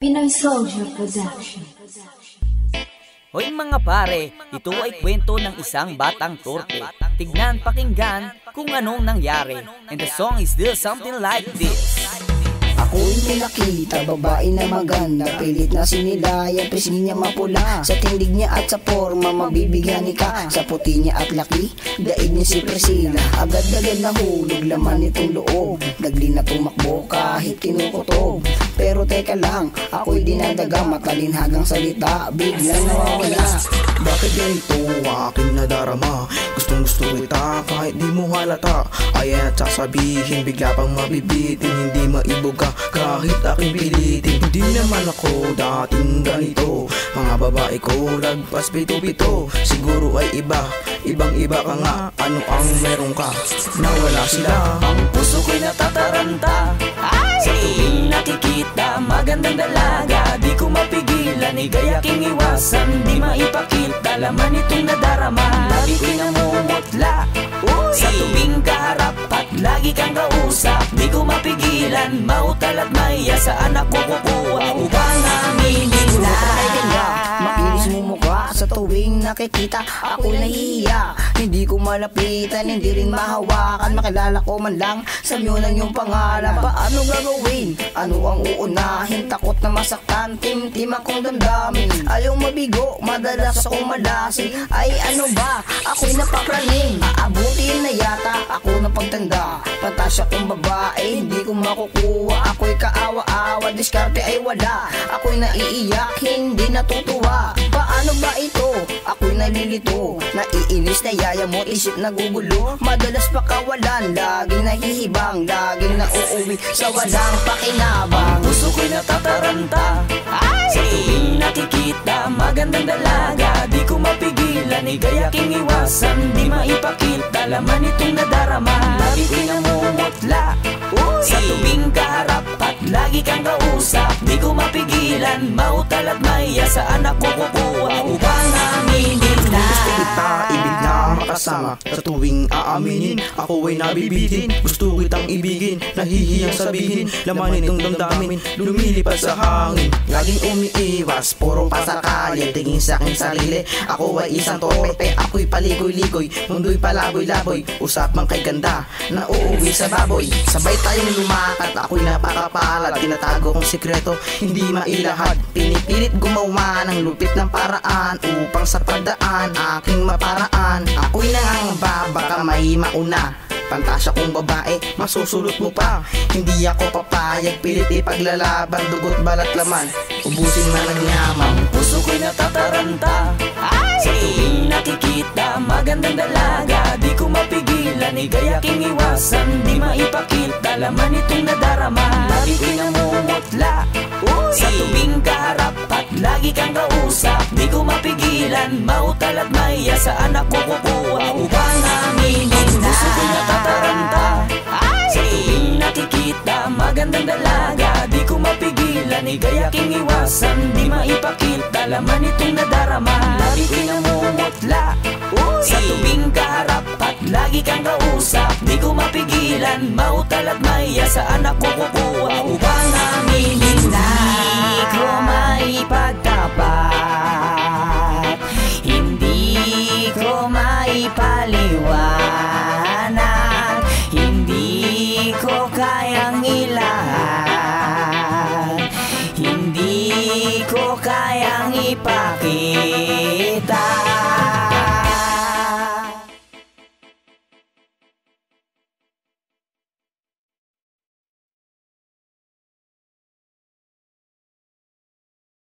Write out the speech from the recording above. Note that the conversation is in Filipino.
Pinoy Soldier Production. Hoy mga pare, ito ay kwento ng isang batang turpe. Tignan, pakinggan kung anong nangyari. And the song is still something like this. Ako'y may nakita, babae na maganda, pilit na sinilaya, pisngi niya mapula. Sa tindig niya at sa forma, mabibigyan ka. Sa puti niya at laki, daig niya si Priscilla. Agad-agad nahulog, laman nitong loob. Nagli na tumakbo kahit kinukutob. Pero teka lang, ako'y dinadaga, matalinhagang salita, biglang nawawala. Bakit ganito aking nadarama? Gustong gusto kita kahit di mo halata. Ayan at sasabihin, bigla pang mabibitin, hindi maibuga kahit aking pilitin. Hindi naman ako dating ganito, mga babae ko lagpas pito-pito. Siguro ay ibang iba ka nga, ano ang meron ka? Nawala sila. Ang puso ko'y natataranta sa tuwing nakikita magandang dalaga. Di ko mapigilan, igayaking iwasan, di maipakita laman itong nadarama. Lagi ko'y namumutla sa tuwing kaharap at lagi kang kausap. Di ko mapigilan, mautal at maiya, saan ako kukuha upang aminin na makinis mo mukha sa tuwing nakikita, ako'y nahihiya. Hindi ko malapitan, hindi rin mahawakan, makilala ko man lang sa inyo ng iyong pangalan. Paano gagawin? Ano ang uunahin? Takot na masaktan, tim-tim akong damdamin. Ayaw mabigo, madalas akong malasing. Ay ano ba? Ako'y napapraning. Aabutin na yata ako na pagtanda. Pantasya kong babae, hindi ko makukuha. Ako'y kaawa-awa, diskarte ay wala. Ako'y naiiyak, hindi natutuwa. Paano ba ito? Ako'y nalilito, naiinis na yaya mo, isip nagugulo. Madalas pakawalan, laging nahihibang, laging nauuwi sa walang pakinabang. Puso ko'y natataranta sa tuwing nakikita magandang dalaga. Di ko mapigilan, igayaking iwasan, di maipakita laman itong nadarama. Lagi ko'y namumutla sa tuwing kaharap at lagi kang kausap. Di ko mapigilan, mautal at maiya, saan ako kukuha upang aminin na Gusto kita, ibig na makasama. Sa tuwing aaminin, ako ay nabibitin. Gusto kitang ibigin, nahihiyang sabihin. Laman itong damdamin, lumilipad sa hangin. Laging umiiwas, puro pasakali. Tingin sa aking sarili, ako ay isang torpe. Ako'y paligoy-ligoy, mundo'y palaboy-laboy. Usapang kay ganda, na uuwi sa baboy. Sabay tayong lumakat, ako'y napakapalad. Tinatago kong sikreto, hindi mailahad. Pinipilit gumawa ng lupit ng paraan upang sa pagdaan aking maparaan. Ako'y nangangamba, baka may mauna. Pantasya kong babae, masusulot mo pa. Hindi ako papayag, pilit ipaglalaban. Dugot, balat, laman, ubusin na ng yaman. Puso ko'y natataranta sa tuwing nakikita magandang dalaga. Di ko mapigilan, igayaking iwasan, di maipakita laman itong nadarama. Lagi ko'y namumutla sa tuwing kaharap at lagi kang kausap. Di ko mapigilan, mautal at maiya, saan ako kukuha upang aminin na puso ko'y natataranta sa tuwing nakikita magandang dalaga. Di ko mapigilan, igayaking iwasan, di maipakita laman itong nadarama. Lagi ko'y namumutla sa tuwing kaharap at lagi kang kausap. Di ko mapigilan, mautal at maiya, saan ako kukuha upang aminin na di ko maipagtapat, hindi ko maipaliwanag, hindi ko kayang ilahad, hindi ko kayang ipakita.